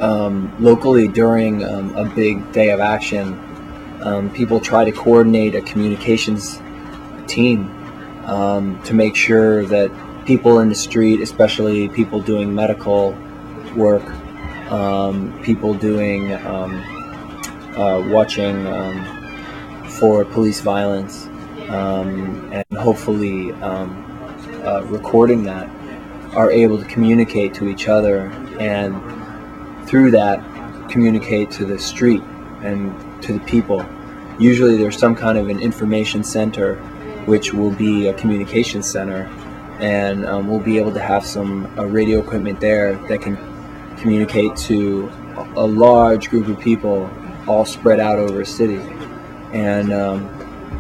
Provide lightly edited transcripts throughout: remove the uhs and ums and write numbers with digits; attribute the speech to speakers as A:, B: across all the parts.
A: locally during a big day of action, people try to coordinate a communications team to make sure that people in the street, especially people doing medical work, people doing watching for police violence, and hopefully recording that, are able to communicate to each other, and through that communicate to the street and to the people. Usually there's some kind of an information center, which will be a communication center, and we'll be able to have some radio equipment there that can communicate to a large group of people all spread out over a city. And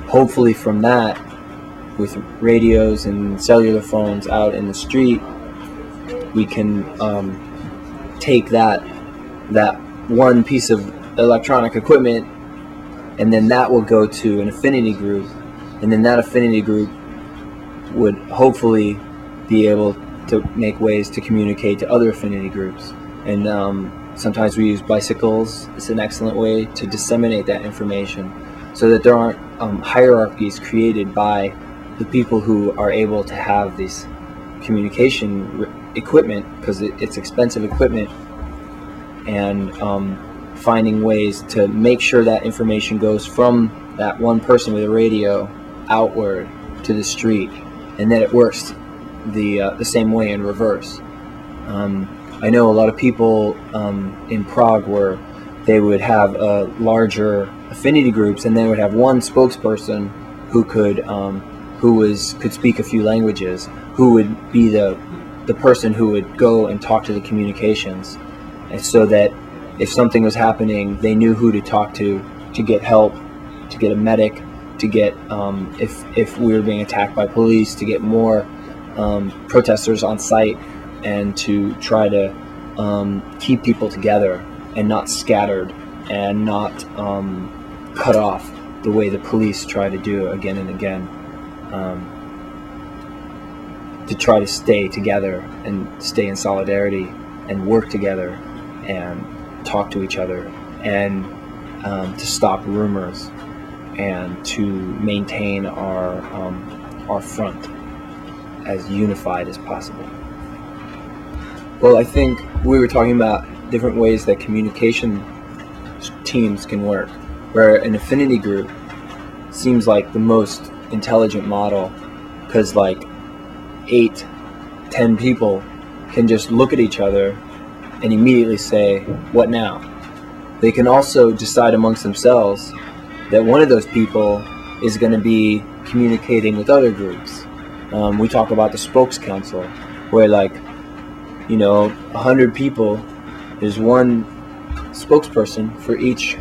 A: hopefully from that, with radios and cellular phones out in the street, we can take that one piece of electronic equipment, and then that will go to an affinity group, and then that affinity group would hopefully be able to make ways to communicate to other affinity groups. And sometimes we use bicycles. It's an excellent way to disseminate that information so that there aren't hierarchies created by the people who are able to have this communication equipment, because it's expensive equipment, and finding ways to make sure that information goes from that one person with a radio outward to the street, and that it works the same way in reverse. I know a lot of people in Prague where they would have larger affinity groups, and they would have one spokesperson who could speak a few languages, who would be the person who would go and talk to the communications, and so that if something was happening, they knew who to talk to get help, to get a medic, to get if we were being attacked by police, to get more protesters on site, and to try to keep people together and not scattered and not cut off the way the police try to do again and again, to try to stay together and stay in solidarity and work together and talk to each other, and to stop rumors and to maintain our front as unified as possible. Well, I think we were talking about different ways that communication teams can work, where an affinity group seems like the most intelligent model, because like 8-10 people can just look at each other and immediately say, what now? They can also decide amongst themselves that one of those people is going to be communicating with other groups. We talk about the spokes council, where 100 people, there's one spokesperson for each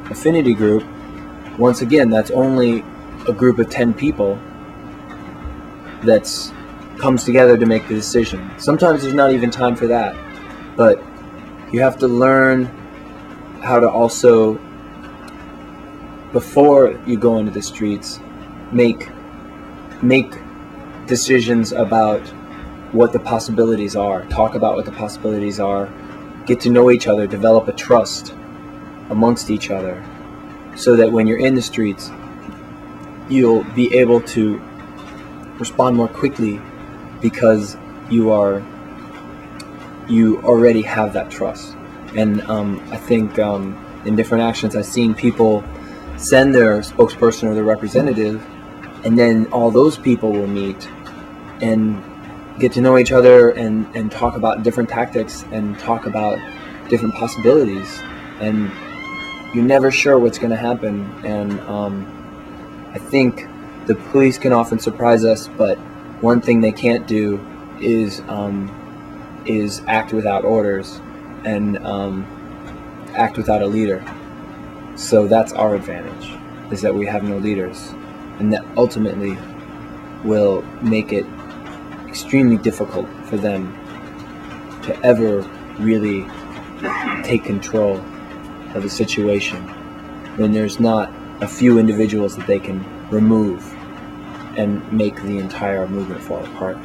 A: affinity group. Once again, that's only a group of 10 people that comes together to make the decision. Sometimes there's not even time for that, but you have to learn how to also, before you go into the streets, make decisions about what the possibilities are. Talk about what the possibilities are. Get to know each other. Develop a trust amongst each other, so that when you're in the streets, you'll be able to respond more quickly, because you already have that trust. And I think in different actions, I've seen people send their spokesperson or their representative, and then all those people will meet and get to know each other and talk about different tactics and talk about different possibilities. And you're never sure what's going to happen. And I think the police can often surprise us, but one thing they can't do is act without orders and act without a leader. So that's our advantage, is that we have no leaders, and that ultimately will make it extremely difficult for them to ever really take control of the situation when there's not a few individuals that they can remove and make the entire movement fall apart.